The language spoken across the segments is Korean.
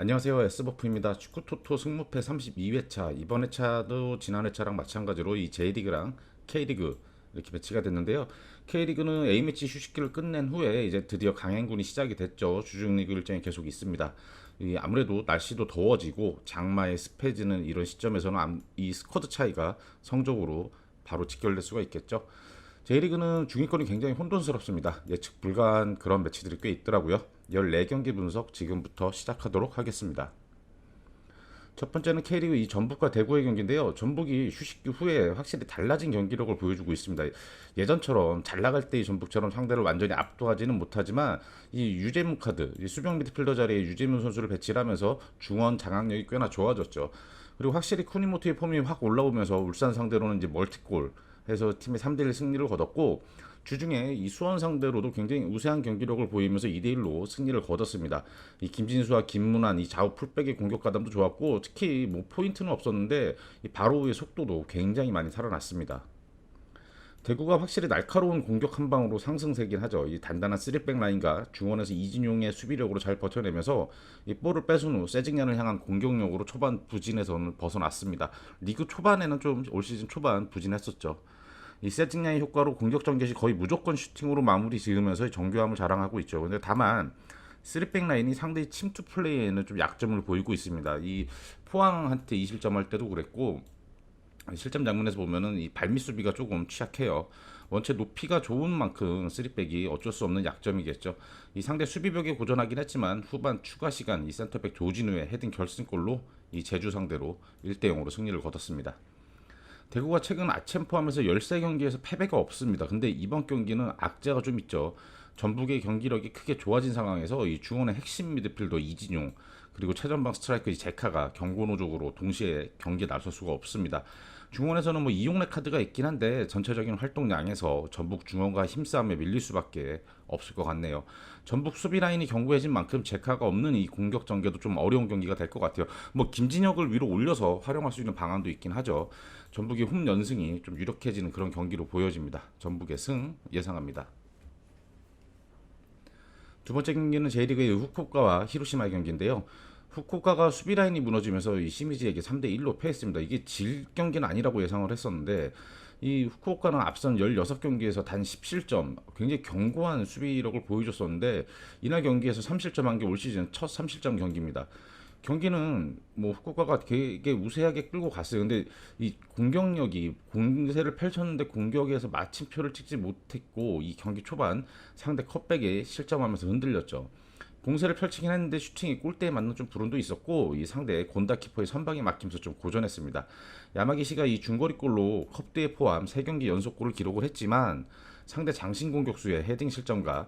안녕하세요. S버프입니다. 축구토토 승무패 32회차. 이번 회차도 지난 회차랑 마찬가지로 이 J리그랑 K리그 이렇게 배치가 됐는데요. K리그는 A매치 휴식기를 끝낸 후에 이제 드디어 강행군이 시작이 됐죠. 주중리그 일정이 계속 있습니다. 아무래도 날씨도 더워지고 장마에 습해지는 이런 시점에서는 이 스쿼드 차이가 성적으로 바로 직결될 수가 있겠죠. J리그는 중위권이 굉장히 혼돈스럽습니다. 예측 불가한 그런 매치들이 꽤 있더라고요. 14경기 분석 지금부터 시작하도록 하겠습니다. 첫 번째는 K리그 이 전북과 대구의 경기인데요. 전북이 휴식기 후에 확실히 달라진 경기력을 보여주고 있습니다. 예전처럼 잘 나갈 때의 전북처럼 상대를 완전히 압도하지는 못하지만 이 유재문 카드, 이 수비형 미드필더 자리에 유재문 선수를 배치를 하면서 중원 장악력이 꽤나 좋아졌죠. 그리고 확실히 쿠니모토의 폼이 확 올라오면서 울산 상대로는 이제 멀티골 해서 팀이 3대1 승리를 거뒀고 주중에 이 수원 상대로도 굉장히 우세한 경기력을 보이면서 2대1로 승리를 거뒀습니다. 이 김진수와 김문환 이 좌우 풀백의 공격 가담도 좋았고 특히 뭐 포인트는 없었는데 이 바로우의 속도도 굉장히 많이 살아났습니다. 대구가 확실히 날카로운 공격 한 방으로 상승세긴 하죠. 이 단단한 3백 라인과 중원에서 이진용의 수비력으로 잘 버텨내면서 이 볼을 뺏은 후 세징야를 향한 공격력으로 초반 부진에서는 벗어났습니다. 리그 초반에는 좀 올 시즌 초반 부진했었죠. 이 세징야의 효과로 공격 전개시 거의 무조건 슈팅으로 마무리 지으면서 정교함을 자랑하고 있죠. 근데 다만 3백 라인이 상대의 침투 플레이에는 좀 약점을 보이고 있습니다. 이 포항한테 2실점 할 때도 그랬고 실점 장면에서 보면은 이 발밑 수비가 조금 취약해요. 원체 높이가 좋은 만큼 3백이 어쩔 수 없는 약점이겠죠. 이 상대 수비벽에 고전하긴 했지만 후반 추가 시간 이 센터백 조진우의 헤딩 결승골로 이 제주 상대로 1대0으로 승리를 거뒀습니다. 대구가 최근 아챔 포함해서 13경기에서 패배가 없습니다. 근데 이번 경기는 악재가 좀 있죠. 전북의 경기력이 크게 좋아진 상황에서 이 중원의 핵심 미드필더 이진용 그리고 최전방 스트라이커 제카가 경고노적으로 동시에 경기에 나설 수가 없습니다. 중원에서는 뭐 이용래 카드가 있긴 한데 전체적인 활동량에서 전북 중원과 힘싸움에 밀릴 수밖에 없을 것 같네요. 전북 수비 라인이 견고해진 만큼 제카가 없는 이 공격 전개도 좀 어려운 경기가 될 것 같아요. 뭐 김진혁을 위로 올려서 활용할 수 있는 방안도 있긴 하죠. 전북의 홈 연승이 좀 유력해지는 그런 경기로 보여집니다. 전북의 승 예상합니다. 두 번째 경기는 J리그의 후쿠오카와 히로시마의 경기인데요. 후쿠오카가 수비 라인이 무너지면서 이 시미즈에게 3대1로 패했습니다. 이게 질 경기는 아니라고 예상을 했었는데 이 후쿠오카는 앞선 16경기에서 단 10실점 굉장히 견고한 수비력을 보여줬었는데 이날 경기에서 3실점한 게 올 시즌 첫 3실점 경기입니다. 경기는 뭐 후쿠오카가 되게 우세하게 끌고 갔어요. 근데 이 공격력이 공세를 펼쳤는데 공격에서 마침표를 찍지 못했고 이 경기 초반 상대 컵백에 실점하면서 흔들렸죠. 공세를 펼치긴 했는데 슈팅이 골대에 맞는 좀 불운도 있었고 이 상대 곤다 키퍼의 선방에 막히면서 좀 고전했습니다. 야마기시가 이 중거리골로 컵대에 포함 3경기 연속골을 기록을 했지만 상대 장신 공격수의 헤딩 실점과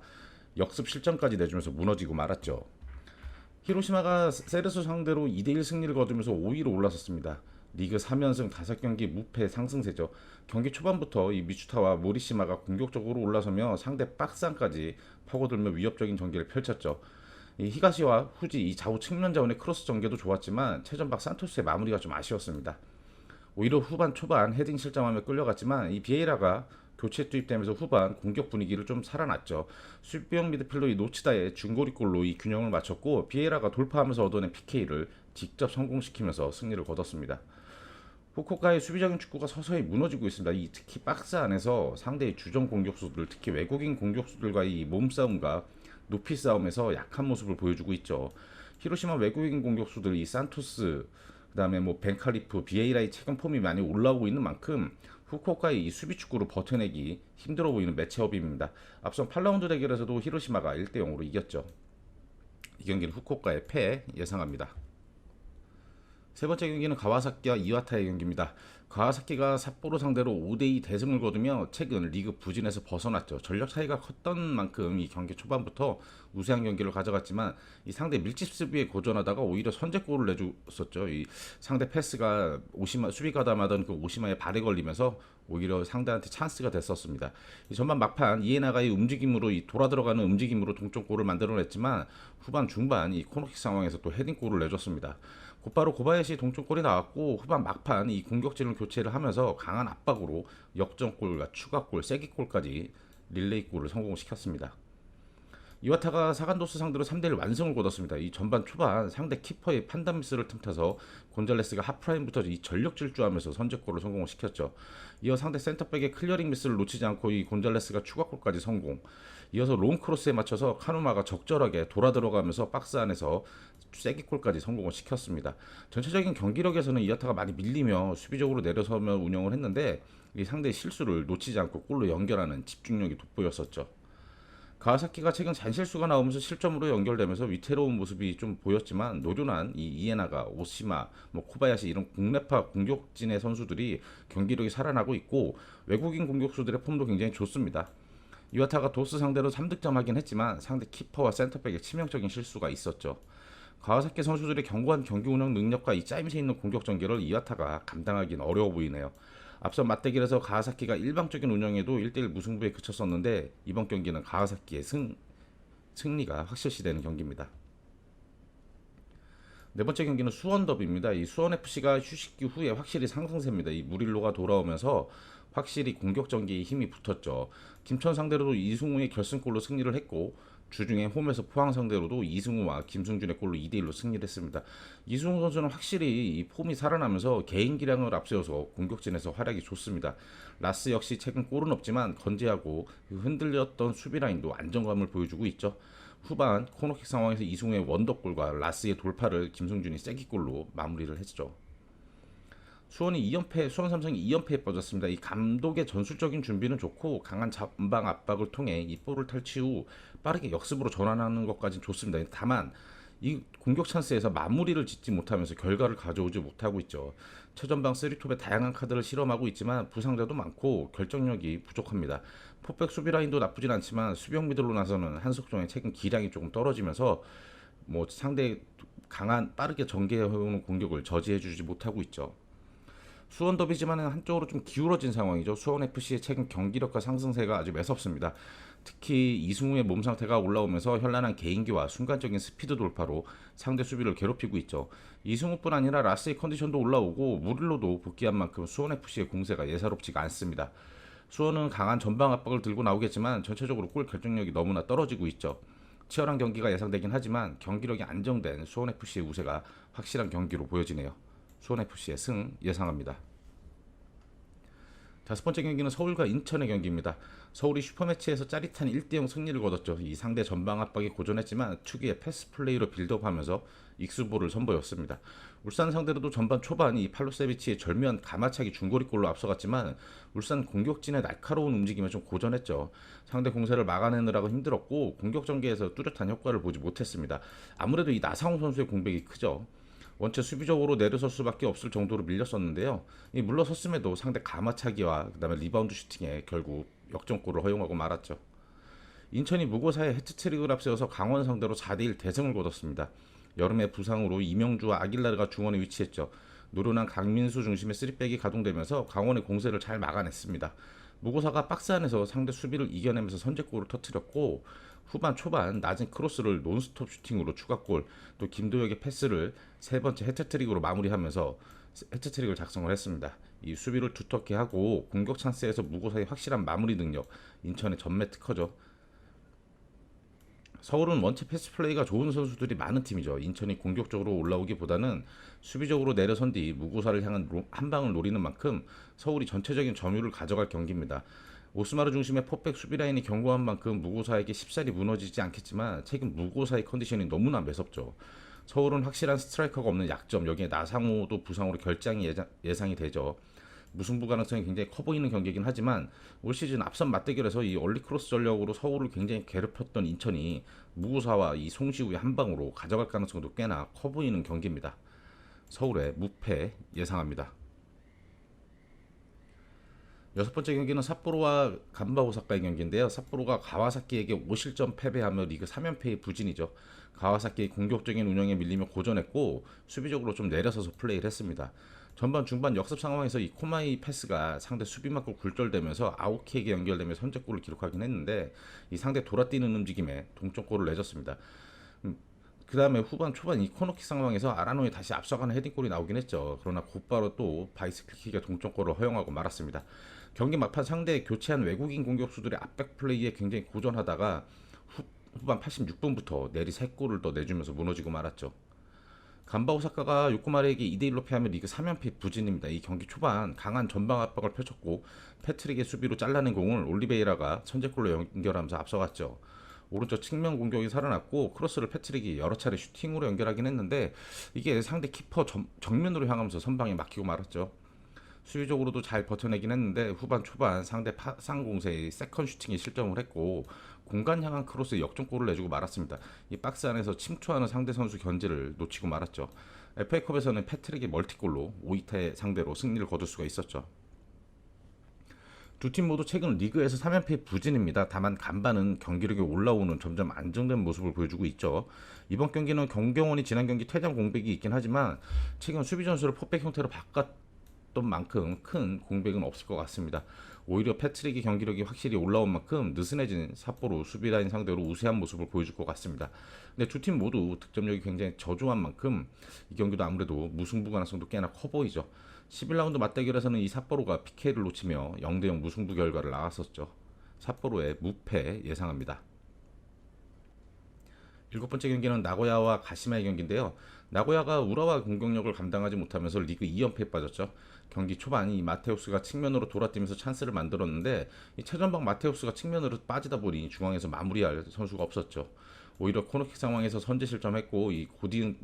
역습 실점까지 내주면서 무너지고 말았죠. 히로시마가 세레소 상대로 2대1 승리를 거두면서 5위로 올라섰습니다. 리그 3연승 5경기 무패 상승세죠. 경기 초반부터 이 미추타와 모리시마가 공격적으로 올라서며 상대 박스안까지 파고들며 위협적인 전개를 펼쳤죠. 이 히가시와 후지 이 좌우 측면 자원의 크로스 전개도 좋았지만 최전방 산토스의 마무리가 좀 아쉬웠습니다. 오히려 후반 초반 헤딩 실점하며 끌려갔지만 이 비에이라가 교체 투입되면서 후반 공격 분위기를 좀 살아났죠. 수비형 미드필더 이 노치다의 중거리골로 이 균형을 맞췄고 비에이라가 돌파하면서 얻어낸 PK를 직접 성공시키면서 승리를 거뒀습니다. 후쿠오카의 수비적인 축구가 서서히 무너지고 있습니다. 이 특히 박스 안에서 상대의 주전 공격수들, 특히 외국인 공격수들과의 이 몸싸움과 높이 싸움에서 약한 모습을 보여주고 있죠. 히로시마 외국인 공격수들 이 산토스, 그다음에 뭐 벤카리프, 비에이라의 최근 폼이 많이 올라오고 있는 만큼 후쿠오카의 이 수비 축구로 버텨내기 힘들어 보이는 매치업입니다. 앞선 8라운드 대결에서도 히로시마가 1대0으로 이겼죠. 이 경기는 후쿠오카의 패 예상합니다. 세 번째 경기는 가와사키와 이와타의 경기입니다. 가와사키가 삿포로 상대로 5대2 대승을 거두며 최근 리그 부진에서 벗어났죠. 전력 차이가 컸던 만큼 이 경기 초반부터 우세한 경기를 가져갔지만 이 상대 밀집 수비에 고전하다가 오히려 선제골을 내줬었죠. 이 상대 패스가 오시마 수비 가담하던 그 오시마의 발에 걸리면서 오히려 상대한테 찬스가 됐었습니다. 이 전반 막판 이에나가의 움직임으로 이 돌아 들어가는 움직임으로 동점골을 만들어냈지만 후반 중반 이 코너킥 상황에서 또 헤딩골을 내줬습니다. 곧바로 고바야시 동점골이 나왔고 후반 막판 이 공격진을 교체를 하면서 강한 압박으로 역전골과 추가골, 세기골까지 릴레이골을 성공시켰습니다. 이와타가 사간도스 상대로 3대1 완승을 거뒀습니다. 이 전반 초반 상대 키퍼의 판단 미스를 틈타서 곤잘레스가 하프라인부터 이 전력 질주하면서 선제골을 성공을 시켰죠. 이어 상대 센터백의 클리어링 미스를 놓치지 않고 이 곤잘레스가 추가골까지 성공. 이어서 롱 크로스에 맞춰서 카누마가 적절하게 돌아 들어가면서 박스 안에서 쐐기골까지 성공을 시켰습니다. 전체적인 경기력에서는 이와타가 많이 밀리며 수비적으로 내려서며 운영을 했는데 이 상대의 실수를 놓치지 않고 골로 연결하는 집중력이 돋보였었죠. 가와사키가 최근 잔실수가 나오면서 실점으로 연결되면서 위태로운 모습이 좀 보였지만 노련한 이 이에나가, 오시마, 코바야시 이런 국내파 공격진의 선수들이 경기력이 살아나고 있고 외국인 공격수들의 폼도 굉장히 좋습니다. 이와타가 도스 상대로 3득점하긴 했지만 상대 키퍼와 센터백의 치명적인 실수가 있었죠. 가와사키 선수들의 견고한 경기 운영 능력과 이 짜임새 있는 공격 전개를 이와타가 감당하기는 어려워 보이네요. 앞선 맞대결에서 가와사키가 일방적인 운영에도 1대1 무승부에 그쳤었는데 이번 경기는 가와사키의 승리가 확실시되는 경기입니다. 네 번째 경기는 수원 더비입니다. 이 수원 FC가 휴식기 후에 확실히 상승세입니다. 이 무릴로가 돌아오면서 확실히 공격 전개에 힘이 붙었죠. 김천 상대로도 이승우의 결승골로 승리를 했고 주중에 홈에서 포항 상대로도 이승우와 김승준의 골로 2대1로 승리를 했습니다. 이승우 선수는 확실히 이 폼이 살아나면서 개인 기량을 앞세워서 공격진에서 활약이 좋습니다. 라스 역시 최근 골은 없지만 건재하고 흔들렸던 수비 라인도 안정감을 보여주고 있죠. 후반 코너킥 상황에서 이승우의 원더골과 라스의 돌파를 김승준이 쐐기골로 마무리를 했죠. 수원 삼성이 2연패에 빠졌습니다. 이 감독의 전술적인 준비는 좋고 강한 전방 압박을 통해 이 볼을 탈취 후 빠르게 역습으로 전환하는 것까지는 좋습니다. 다만 이 공격 찬스에서 마무리를 짓지 못하면서 결과를 가져오지 못하고 있죠. 최전방 3톱에 다양한 카드를 실험하고 있지만 부상자도 많고 결정력이 부족합니다. 포백 수비 라인도 나쁘진 않지만 수비형 미들로 나서는 한석종의 최근 기량이 조금 떨어지면서 상대 강한 빠르게 전개해오는 공격을 저지해주지 못하고 있죠. 수원 더비지만 한쪽으로 좀 기울어진 상황이죠. 수원 FC의 최근 경기력과 상승세가 아주 매섭습니다. 특히 이승우의 몸 상태가 올라오면서 현란한 개인기와 순간적인 스피드 돌파로 상대 수비를 괴롭히고 있죠. 이승우뿐 아니라 라스의 컨디션도 올라오고 무릴로도 복귀한 만큼 수원 FC의 공세가 예사롭지가 않습니다. 수원은 강한 전방 압박을 들고 나오겠지만 전체적으로 골 결정력이 너무나 떨어지고 있죠. 치열한 경기가 예상되긴 하지만 경기력이 안정된 수원 FC의 우세가 확실한 경기로 보여지네요. 수원FC의 승 예상합니다. 다섯 번째 경기는 서울과 인천의 경기입니다. 서울이 슈퍼매치에서 짜릿한 1대0 승리를 거뒀죠. 이 상대 전방 압박이 고전했지만 특유의 패스 플레이로 빌드업하면서 익수볼을 선보였습니다. 울산 상대로도 전반 초반 이 팔로세비치의 절묘한 가마차기 중거리골로 앞서갔지만 울산 공격진의 날카로운 움직임에 좀 고전했죠. 상대 공세를 막아내느라고 힘들었고 공격 전개에서 뚜렷한 효과를 보지 못했습니다. 아무래도 이 나상호 선수의 공백이 크죠. 원체 수비적으로 내려설 수밖에 없을 정도로 밀렸었는데요. 이 물러섰음에도 상대 가마차기와 그다음에 리바운드 슈팅에 결국 역전골을 허용하고 말았죠. 인천이 무고사의 해트트릭을 앞세워서 강원 상대로 4대1 대승을 거뒀습니다. 여름의 부상으로 이명주와 아길라르가 중원에 위치했죠. 노련한 강민수 중심의 3백이 가동되면서 강원의 공세를 잘 막아냈습니다. 무고사가 박스 안에서 상대 수비를 이겨내면서 선제골을 터뜨렸고 후반 초반 낮은 크로스를 논스톱 슈팅으로 추가골, 또 김도혁의 패스를 세 번째 해트트릭으로 마무리하면서 해트트릭을 작성을 했습니다. 이 수비를 두텁게 하고 공격 찬스에서 무고사의 확실한 마무리 능력, 인천의 전매 특허죠. 서울은 원체 패스 플레이가 좋은 선수들이 많은 팀이죠. 인천이 공격적으로 올라오기보다는 수비적으로 내려선 뒤 무고사를 향한 한 방을 노리는 만큼 서울이 전체적인 점유를 가져갈 경기입니다. 오스마르 중심의 포백 수비 라인이 견고한 만큼 무고사에게 쉽사리 무너지지 않겠지만 최근 무고사의 컨디션이 너무나 매섭죠. 서울은 확실한 스트라이커가 없는 약점, 여기에 나상호도 부상으로 결장이 예상이 되죠. 무승부 가능성이 굉장히 커 보이는 경기이긴 하지만 올 시즌 앞선 맞대결에서 이 얼리 크로스 전략으로 서울을 굉장히 괴롭혔던 인천이 무고사와 이 송시우의 한 방으로 가져갈 가능성도 꽤나 커 보이는 경기입니다. 서울의 무패 예상합니다. 여섯 번째 경기는 삿포로와 간바 오사카의 경기인데요. 삿포로가 가와사키에게 5실점 패배하며 리그 3연패의 부진이죠. 가와사키의 공격적인 운영에 밀리며 고전했고 수비적으로 좀 내려서서 플레이를 했습니다. 전반 중반 역습 상황에서 이 코마이 패스가 상대 수비 맞고 굴절되면서 아오키에게 연결되며 선제골을 기록하긴 했는데 이 상대 돌아뛰는 움직임에 동점골을 내줬습니다. 그 다음에 후반 초반 이 코너킥 상황에서 아라노에 다시 앞서가는 헤딩골이 나오긴 했죠. 그러나 곧바로 또 바이스클킥의 동점골을 허용하고 말았습니다. 경기 막판 상대 교체한 외국인 공격수들의 압박 플레이에 굉장히 고전하다가 후반 86분부터 내리 3골을 더 내주면서 무너지고 말았죠. 간바 오사카가 요코마르에게 2대1로 패하며 리그 3연패 부진입니다. 이 경기 초반 강한 전방 압박을 펼쳤고 패트릭의 수비로 잘라낸 공을 올리베이라가 선제골로 연결하면서 앞서갔죠. 오른쪽 측면 공격이 살아났고 크로스를 패트릭이 여러 차례 슈팅으로 연결하긴 했는데 이게 상대 키퍼 정면으로 향하면서 선방에 막히고 말았죠. 수비적으로도 잘 버텨내긴 했는데 후반 초반 상대 파상 공세의 세컨 슈팅에 실점을 했고 공간 향한 크로스에 역전골을 내주고 말았습니다. 이 박스 안에서 침투하는 상대 선수 견제를 놓치고 말았죠. FA컵에서는 패트릭의 멀티골로 오이타의 상대로 승리를 거둘 수가 있었죠. 두 팀 모두 최근 리그에서 3연패 부진입니다. 다만 간바는 경기력이 올라오는 점점 안정된 모습을 보여주고 있죠. 이번 경기는 경경원이 지난 경기 퇴장 공백이 있긴 하지만 최근 수비 전술을 포백 형태로 바꿨던 만큼 큰 공백은 없을 것 같습니다. 오히려 패트릭의 경기력이 확실히 올라온 만큼 느슨해진 삿포로 수비라인 상대로 우세한 모습을 보여줄 것 같습니다. 근데 두 팀 모두 득점력이 굉장히 저조한 만큼 이 경기도 아무래도 무승부 가능성도 꽤나 커 보이죠. 11라운드 맞대결에서는 이 삿포로가 PK를 놓치며 0대0 무승부 결과를 나왔었죠. 삿포로의 무패 예상합니다. 일곱 번째 경기는 나고야와 가시마의 경기인데요. 나고야가 우라와 공격력을 감당하지 못하면서 리그 2연패에 빠졌죠. 경기 초반 이 마테우스가 측면으로 돌아뛰면서 찬스를 만들었는데 이 최전방 마테우스가 측면으로 빠지다 보니 중앙에서 마무리할 선수가 없었죠. 오히려 코너킥 상황에서 선제 실점했고 이 고디은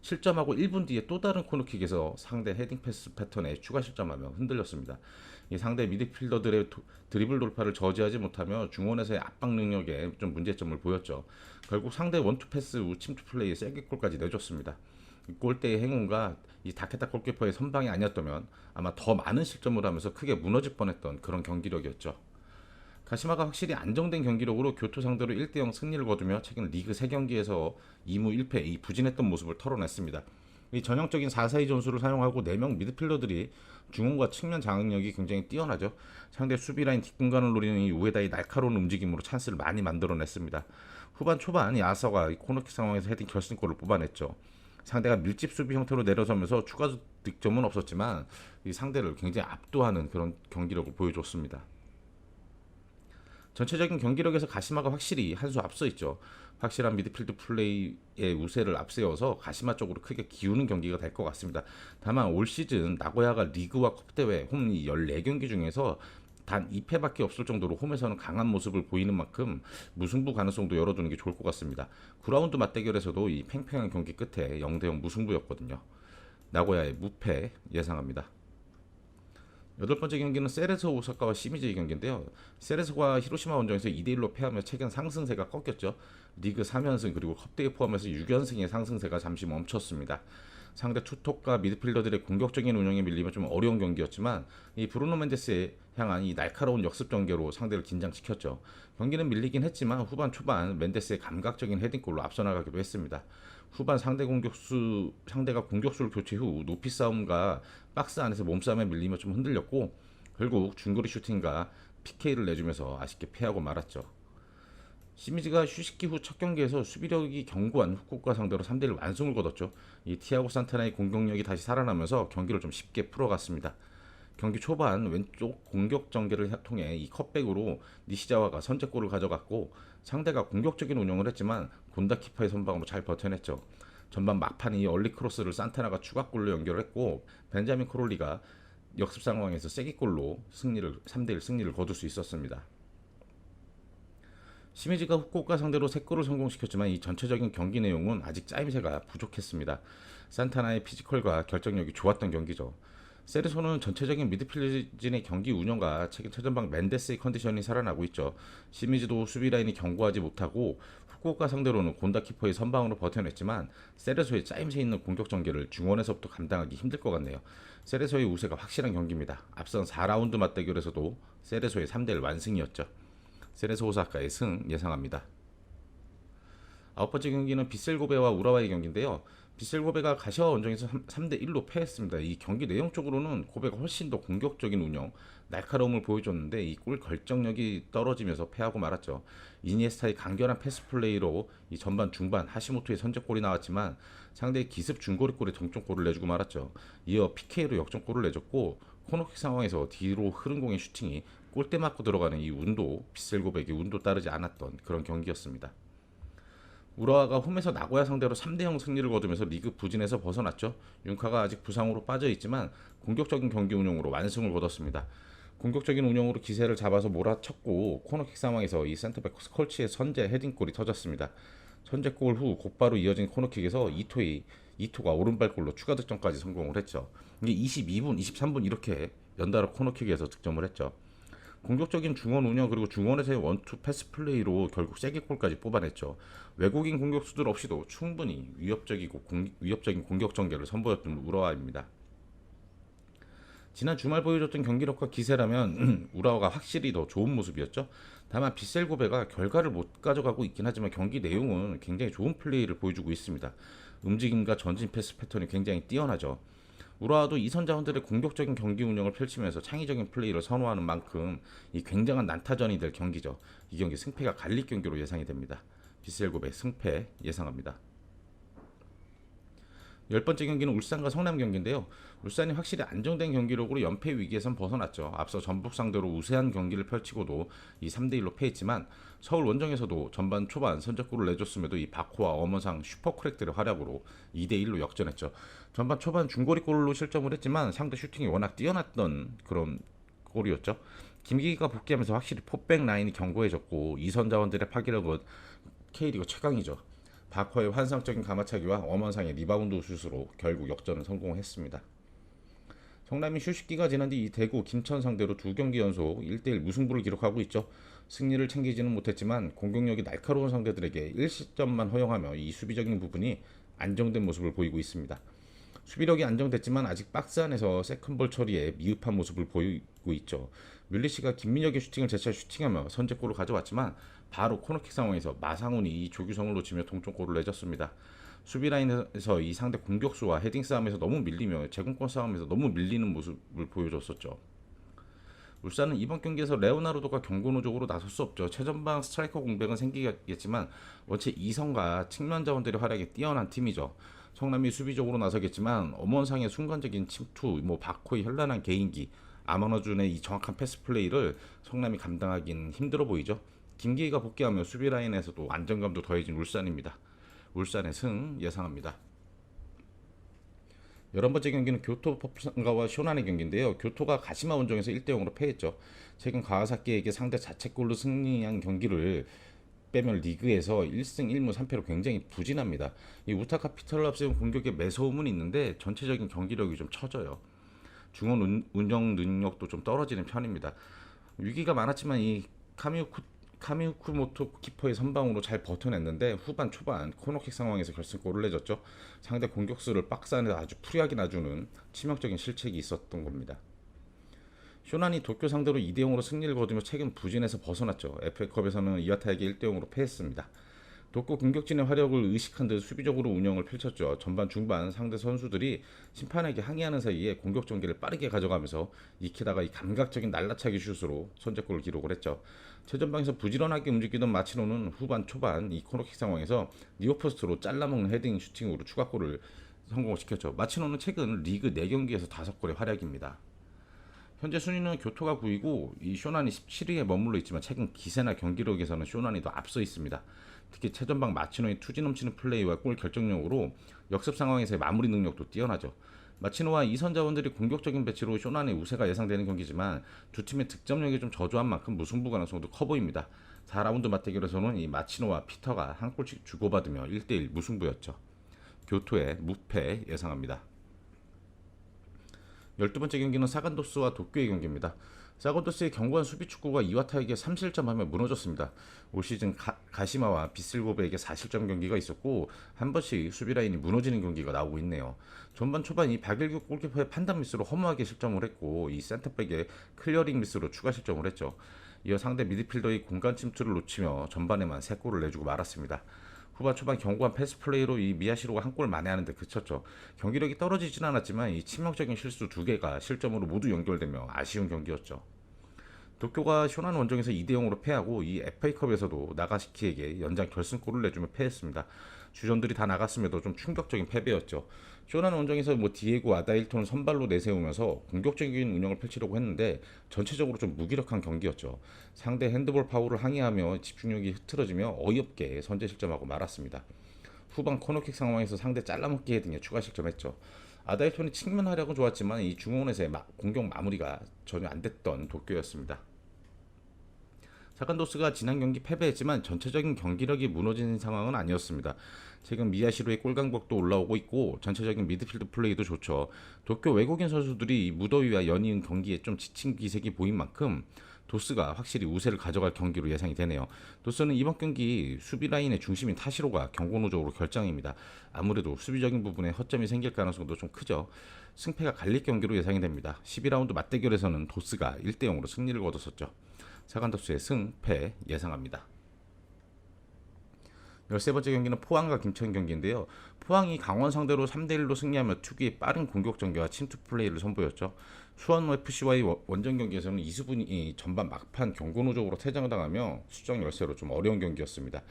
실점하고 1분 뒤에 또 다른 코너킥에서 상대 헤딩 패스 패턴에 추가 실점하며 흔들렸습니다. 이 상대 미드필더들의 드리블 돌파를 저지하지 못하며 중원에서의 압박 능력에 좀 문제점을 보였죠. 결국 상대 원투 패스 후 침투 플레이에 쐐기골까지 내줬습니다. 골대의 행운과 이 다케타 골키퍼의 선방이 아니었다면 아마 더 많은 실점을 하면서 크게 무너질 뻔했던 그런 경기력이었죠. 가시마가 확실히 안정된 경기력으로 교토 상대로 1대0 승리를 거두며 최근 리그 3경기에서 2무 1패 이 부진했던 모습을 털어냈습니다. 이 전형적인 4-4-2 전술을 사용하고 4명 미드필더들이 중원과 측면 장악력이 굉장히 뛰어나죠. 상대 수비라인 뒷공간을 노리는 이 우에다의 날카로운 움직임으로 찬스를 많이 만들어냈습니다. 후반 초반 야서가 코너킥 상황에서 헤딩 결승골을 뽑아냈죠. 상대가 밀집 수비 형태로 내려서면서 추가 득점은 없었지만 이 상대를 굉장히 압도하는 그런 경기력을 보여줬습니다. 전체적인 경기력에서 가시마가 확실히 한 수 앞서 있죠. 확실한 미드필드 플레이의 우세를 앞세워서 가시마 쪽으로 크게 기우는 경기가 될 것 같습니다. 다만 올 시즌 나고야가 리그와 컵대회 홈 14경기 중에서 단 2패밖에 없을 정도로 홈에서는 강한 모습을 보이는 만큼 무승부 가능성도 열어두는 게 좋을 것 같습니다. 9라운드 맞대결에서도 이 팽팽한 경기 끝에 0대0 무승부였거든요. 나고야의 무패 예상합니다. 여덟 번째 경기는 세레소 오사카와 시미즈의 경기인데요. 세레소가 히로시마 원정에서 2대1로 패하며 최근 상승세가 꺾였죠. 리그 3연승 그리고 컵대회 포함해서 6연승의 상승세가 잠시 멈췄습니다. 상대 투톱과 미드필더들의 공격적인 운영에 밀리면 좀 어려운 경기였지만 이 브루노 멘데스에 향한 이 날카로운 역습 전개로 상대를 긴장시켰죠. 경기는 밀리긴 했지만 후반 초반 멘데스의 감각적인 헤딩골로 앞서 나가기도 했습니다. 후반 상대가 공격수를 교체 후 높이 싸움과 박스 안에서 몸싸움에 밀리며 좀 흔들렸고 결국 중거리 슈팅과 PK를 내주면서 아쉽게 패하고 말았죠. 시미즈가 휴식기 후 첫 경기에서 수비력이 견고한 후쿠오카 상대로 3대1 완승을 거뒀죠. 이 티아고 산타나의 공격력이 다시 살아나면서 경기를 좀 쉽게 풀어갔습니다. 경기 초반 왼쪽 공격 전개를 통해 이 컵백으로 니시자와가 선제골을 가져갔고 상대가 공격적인 운영을 했지만 곤다 키퍼의 선방으로 잘 버텨냈죠. 전반 막판 이 얼리 크로스를 산타나가 추가골로 연결했고 벤자민 코롤리가 역습 상황에서 쐐기골로 3대1 승리를 거둘 수 있었습니다. 시미즈가 후쿠오카 상대로 3골을 성공시켰지만 이 전체적인 경기 내용은 아직 짜임새가 부족했습니다. 산타나의 피지컬과 결정력이 좋았던 경기죠. 세르소는 전체적인 미드필드진의 경기 운영과 최근 최전방 멘데스의 컨디션이 살아나고 있죠. 시미즈도 수비 라인이 견고하지 못하고 후쿠오카 상대로는 곤다 키퍼의 선방으로 버텨냈지만 세르소의 짜임새 있는 공격 전개를 중원에서부터 감당하기 힘들 것 같네요. 세르소의 우세가 확실한 경기입니다. 앞선 4라운드 맞대결에서도 세르소의 3대1 완승이었죠. 세레소 오사카의 승 예상합니다. 아홉 번째 경기는 비셀고베와 우라와의 경기인데요. 비셀고베가 가시와 원정에서 3대1로 패했습니다. 이 경기 내용적으로는 고베가 훨씬 더 공격적인 운영, 날카로움을 보여줬는데 이 골 결정력이 떨어지면서 패하고 말았죠. 이니에스타의 간결한 패스 플레이로 이 전반 중반 하시모토의 선제골이 나왔지만 상대의 기습 중거리골에 동점골을 내주고 말았죠. 이어 PK로 역전골을 내줬고 코너킥 상황에서 뒤로 흐른 공의 슈팅이 골대 맞고 들어가는 이 운도 비셀고백의 운도 따르지 않았던 그런 경기였습니다. 우라와가 홈에서 나고야 상대로 3대0 승리를 거두면서 리그 부진에서 벗어났죠. 윤카가 아직 부상으로 빠져 있지만 공격적인 경기 운영으로 완승을 거뒀습니다. 공격적인 운영으로 기세를 잡아서 몰아쳤고 코너킥 상황에서 이 센터백 스컬치의 선제 헤딩골이 터졌습니다. 선제골 후 곧바로 이어진 코너킥에서 이토가 오른발골로 추가 득점까지 성공을 했죠. 이게 22분, 23분 이렇게 연달아 코너킥에서 득점을 했죠. 공격적인 중원 운영 그리고 중원에서의 원투 패스 플레이로 결국 세개골까지 뽑아냈죠. 외국인 공격수들 없이도 충분히 위협적인 공격 전개를 선보였던 우라와입니다. 지난 주말 보여줬던 경기력과 기세라면 우라와가 확실히 더 좋은 모습이었죠. 다만 빗셀고베가 결과를 못 가져가고 있긴 하지만 경기 내용은 굉장히 좋은 플레이를 보여주고 있습니다. 움직임과 전진 패스 패턴이 굉장히 뛰어나죠. 우라와도 이선 자원들의 공격적인 경기 운영을 펼치면서 창의적인 플레이를 선호하는 만큼 이 굉장한 난타전이 될 경기죠. 이 경기 승패가 갈릴 경기로 예상이 됩니다. 빗셀고베 승패 예상합니다. 10번째 경기는 울산과 성남 경기인데요. 울산이 확실히 안정된 경기력으로 연패 위기에선 벗어났죠. 앞서 전북 상대로 우세한 경기를 펼치고도 이 3대1로 패했지만 서울 원정에서도 전반 초반 선제골을 내줬음에도 이 바코와 엄원상 슈퍼크랙들의 활약으로 2대1로 역전했죠. 전반 초반 중거리골로 실점을 했지만 상대 슈팅이 워낙 뛰어났던 그런 골이었죠. 김기기가 복귀하면서 확실히 포백 라인이 견고해졌고 이선 자원들의 파괴력은 K리그 최강이죠. 바커의 환상적인 가마차기와 엄원상의 리바운드 슛으로 결국 역전을 성공했습니다. 성남이 휴식기가 지난 뒤 대구, 김천 상대로 2경기 연속 1대1 무승부를 기록하고 있죠. 승리를 챙기지는 못했지만 공격력이 날카로운 상대들에게 1失점만 허용하며 이 수비적인 부분이 안정된 모습을 보이고 있습니다. 수비력이 안정됐지만 아직 박스 안에서 세컨볼 처리에 미흡한 모습을 보이고 있죠. 뮬리시가 김민혁의 슈팅을 재차 슈팅하며 선제골을 가져왔지만 바로 코너킥 상황에서 마상훈이 이 조규성을 놓치며 동점골을 내줬습니다. 수비 라인에서 이 상대 공격수와 헤딩 싸움에서 너무 밀리며 제공권 싸움에서 너무 밀리는 모습을 보여줬었죠. 울산은 이번 경기에서 레오나르도가 경고노적으로 나설 수 없죠. 최전방 스트라이커 공백은 생기겠지만 원체 이성과 측면 자원들의 활약이 뛰어난 팀이죠. 성남이 수비적으로 나서겠지만 엄원상의 순간적인 침투, 바코의 현란한 개인기, 아마너준의 이 정확한 패스 플레이를 성남이 감당하긴 힘들어 보이죠. 김기희가 복귀하며 수비 라인에서도 안정감도 더해진 울산입니다. 울산의 승 예상합니다. 11번째 경기는 교토 퍼플상가와 쇼난의 경기인데요. 교토가 가시마 원정에서 1대0으로 패했죠. 최근 가와사키에게 상대 자책골로 승리한 경기를 빼면 리그에서 1승 1무 3패로 굉장히 부진합니다. 이 우타카 피터를 앞세운 공격에 매서움은 있는데 전체적인 경기력이 좀 처져요. 중원 운영 능력도 좀 떨어지는 편입니다. 위기가 많았지만 이 카미우쿠모토 키퍼의 선방으로 잘 버텨냈는데 후반 초반 코너킥 상황에서 결승골을 내줬죠. 상대 공격수를 박스 안에 아주 프리하게 놔주는 치명적인 실책이 있었던 겁니다. 쇼난이 도쿄 상대로 2대0으로 승리를 거두며 최근 부진에서 벗어났죠. FA컵에서는 이와타에게 1대0으로 패했습니다. 도쿄 공격진의 화력을 의식한 듯 수비적으로 운영을 펼쳤죠. 전반 중반 상대 선수들이 심판에게 항의하는 사이에 공격 전개를 빠르게 가져가면서 이키다가 이 감각적인 날라차기 슛으로 선제골을 기록을 했죠. 최전방에서 부지런하게 움직이던 마치노는 후반 초반 이 코너킥 상황에서 니어포스트로 잘라먹는 헤딩 슈팅으로 추가골을 성공시켰죠. 마치노는 최근 리그 4경기에서 5골의 활약입니다. 현재 순위는 교토가 9위고 이 쇼난이 17위에 머물러 있지만 최근 기세나 경기력에서는 쇼난이 더 앞서 있습니다. 특히 최전방 마치노의 투지 넘치는 플레이와 골 결정력으로 역습 상황에서의 마무리 능력도 뛰어나죠. 마치노와 이선 자원들이 공격적인 배치로 쇼난의 우세가 예상되는 경기지만 두 팀의 득점력이 좀 저조한 만큼 무승부 가능성도 커 보입니다. 4라운드 맞대결에서는 이 마치노와 피터가 한 골씩 주고받으며 1대1 무승부였죠. 교토의 무패 예상합니다. 12번째 경기는 사간도스와 도쿄의 경기입니다. 사간도스의 견고한 수비 축구가 이와타에게 3실점하며 무너졌습니다. 올 시즌 가시마와 비슬고베에게 4실점 경기가 있었고 한 번씩 수비 라인이 무너지는 경기가 나오고 있네요. 전반 초반 이 박일규 골키퍼의 판단 미스로 허무하게 실점을 했고 이 센터백의 클리어링 미스로 추가 실점을 했죠. 이어 상대 미드필더의 공간 침투를 놓치며 전반에만 3골을 내주고 말았습니다. 후반 초반 견고한 패스 플레이로 이 미야시로가 한 골 만회하는데 그쳤죠. 경기력이 떨어지진 않았지만 이 치명적인 실수 2개가 실점으로 모두 연결되며 아쉬운 경기였죠. 도쿄가 쇼난 원정에서 2대0으로 패하고 이 FA컵에서도 나가시키에게 연장 결승골을 내주며 패했습니다. 주전들이 다 나갔음에도 좀 충격적인 패배였죠. 쇼나는 원정에서 디에고 아다일톤을 선발로 내세우면서 공격적인 운영을 펼치려고 했는데 전체적으로 좀 무기력한 경기였죠. 상대 핸드볼 파울을 항의하며 집중력이 흐트러지며 어이없게 선제 실점하고 말았습니다. 후반 코너킥 상황에서 상대 잘라먹기 등에 추가 실점했죠. 아다일톤이 측면 활약은 좋았지만 이 중원에서의 공격 마무리가 전혀 안 됐던 도쿄였습니다. 사간도스가 지난 경기 패배했지만 전체적인 경기력이 무너진 상황은 아니었습니다. 최근 미야시로의 골 강력도 올라오고 있고 전체적인 미드필드 플레이도 좋죠. 도쿄 외국인 선수들이 무더위와 연이은 경기에 좀 지친 기색이 보인 만큼 도스가 확실히 우세를 가져갈 경기로 예상이 되네요. 도스는 이번 경기 수비 라인의 중심인 타시로가 경고노적으로 결장입니다. 아무래도 수비적인 부분에 허점이 생길 가능성도 좀 크죠. 승패가 갈릴 경기로 예상이 됩니다. 12라운드 맞대결에서는 도스가 1대0으로 승리를 거뒀었죠. 사간도스의 승패 예상합니다. 13번째 경기는 포항과 김천 경기인데요. 포항이 강원 상대로 3대1로 승리하며 특유의 빠른 공격 전개와 침투 플레이를 선보였죠. 수원FC와의 원정 경기에서는 이수분이 전반 막판 경고노적으로 퇴장당하며 수정 열세로 좀 어려운 경기였습니다.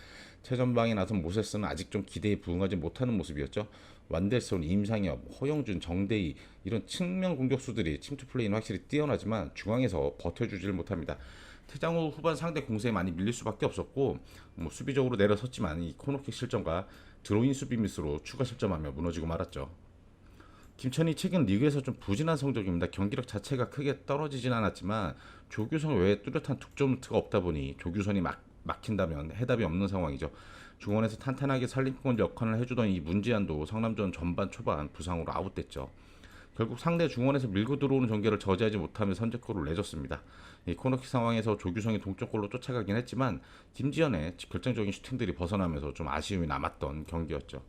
최전방에 나선 모세스는 아직 좀 기대에 부응하지 못하는 모습이었죠. 완델손, 임상엽, 허영준, 정대희 이런 측면 공격수들이 침투 플레이는 확실히 뛰어나지만 중앙에서 버텨주지를 못합니다. 퇴장 후 후반 상대 공세에 많이 밀릴 수밖에 없었고 수비적으로 내려섰지만 이 코너킥 실점과 드로인 수비 미스로 추가 실점하며 무너지고 말았죠. 김천이 최근 리그에서 좀 부진한 성적입니다. 경기력 자체가 크게 떨어지진 않았지만 조규성 외에 뚜렷한 득점 루트가 없다 보니 조규선이 막힌다면 해답이 없는 상황이죠. 중원에서 탄탄하게 살림꾼 역할을 해주던 이 문지한도 성남전 전반 초반 부상으로 아웃됐죠. 결국 상대 중원에서 밀고 들어오는 전개를 저지하지 못하며 선제골을 내줬습니다. 이 코너킥 상황에서 조규성이 동점골로 쫓아가긴 했지만 김지현의 결정적인 슈팅들이 벗어나면서 좀 아쉬움이 남았던 경기였죠.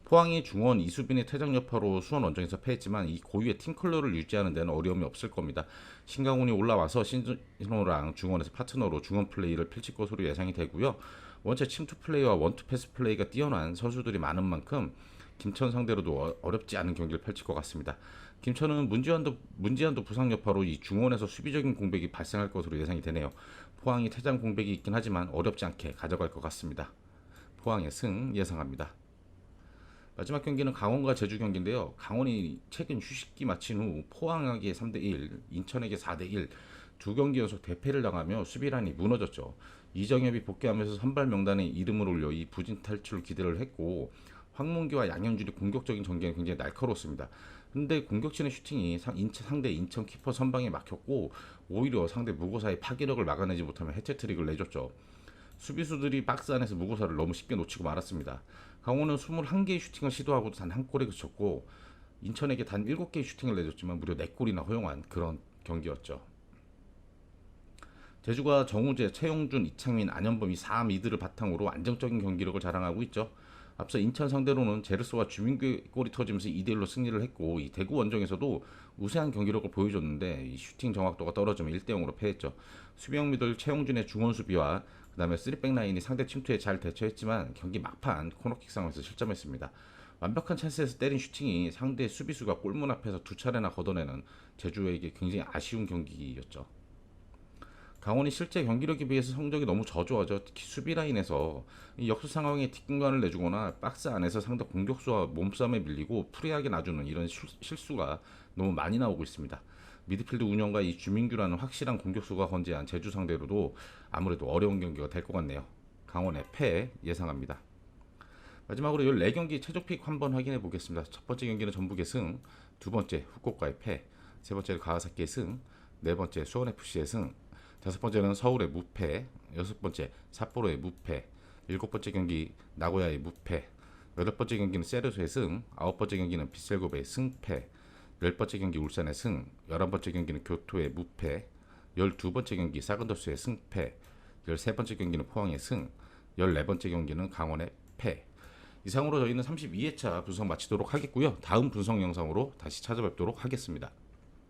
포항이 중원 이수빈의 퇴장 여파로 수원 원정에서 패했지만 이 고유의 팀 컬러를 유지하는 데는 어려움이 없을 겁니다. 신강훈이 올라와서 신진호랑 중원에서 파트너로 중원 플레이를 펼칠 것으로 예상이 되고요. 원체 침투 플레이와 원투 패스 플레이가 뛰어난 선수들이 많은 만큼 김천 상대로도 어렵지 않은 경기를 펼칠 것 같습니다. 김천은 문지한도 부상 여파로 이 중원에서 수비적인 공백이 발생할 것으로 예상이 되네요. 포항이 퇴장 공백이 있긴 하지만 어렵지 않게 가져갈 것 같습니다. 포항의 승 예상합니다. 마지막 경기는 강원과 제주 경기인데요. 강원이 최근 휴식기 마친 후 포항에게 3대1, 인천에게 4대1 두 경기 연속 대패를 당하며 수비란이 무너졌죠. 이정엽이 복귀하면서 선발 명단에 이름을 올려 이 부진 탈출을 기대를 했고 황문기와 양현준이 공격적인 전개는 굉장히 날카로웠습니다. 근데 공격진의 슈팅이 상대 인천 키퍼 선방에 막혔고 오히려 상대 무고사의 파기력을 막아내지 못하며 해트트릭을 내줬죠. 수비수들이 박스 안에서 무고사를 너무 쉽게 놓치고 말았습니다. 강원은 21개의 슈팅을 시도하고도 단 한 골에 그쳤고 인천에게 단 7개의 슈팅을 내줬지만 무려 4골이나 허용한 그런 경기였죠. 제주가 정우재, 최용준, 이창민, 안현범 이 4미드를 바탕으로 안정적인 경기력을 자랑하고 있죠. 앞서 인천 상대로는 제르소와 주민규의 골이 터지면서 2대1로 승리를 했고 이 대구 원정에서도 우세한 경기력을 보여줬는데 이 슈팅 정확도가 떨어지며 1대0으로 패했죠. 수비형 미들 최용준의 중원 수비와 그다음에 3백 라인이 상대 침투에 잘 대처했지만 경기 막판 코너킥 상황에서 실점했습니다. 완벽한 찬스에서 때린 슈팅이 상대 수비수가 골문 앞에서 두 차례나 걷어내는 제주에게 굉장히 아쉬운 경기였죠. 강원이 실제 경기력에 비해서 성적이 너무 저조하죠. 특히 수비 라인에서 역습 상황에 뒷공간을 내주거나 박스 안에서 상대 공격수와 몸싸움에 밀리고 프리하게 놔주는 이런 실수가 너무 많이 나오고 있습니다. 미드필드 운영과 이 주민규라는 확실한 공격수가 건재한 제주 상대로도 아무래도 어려운 경기가 될 것 같네요. 강원의 패 예상합니다. 마지막으로 14경기 최종픽 한번 확인해 보겠습니다. 첫 번째 경기는 전북의 승, 두 번째 후쿠오카의 패, 세 번째는 가와사키의 승, 네 번째 수원FC의 승, 다섯 번째는 서울의 무패, 여섯 번째 삿포로의 무패, 일곱 번째 경기 나고야의 무패, 여덟 번째 경기는 세르소의 승, 아홉 번째 경기는 빗셀고베의 승패, 열 번째 경기 울산의 승, 11번째 경기는 교토의 무패, 12번째 경기 사근더스의 승패, 13번째 경기는 포항의 승, 14번째 경기는 강원의 패. 이상으로 저희는 32회차 분석 마치도록 하겠고요. 다음 분석 영상으로 다시 찾아뵙도록 하겠습니다.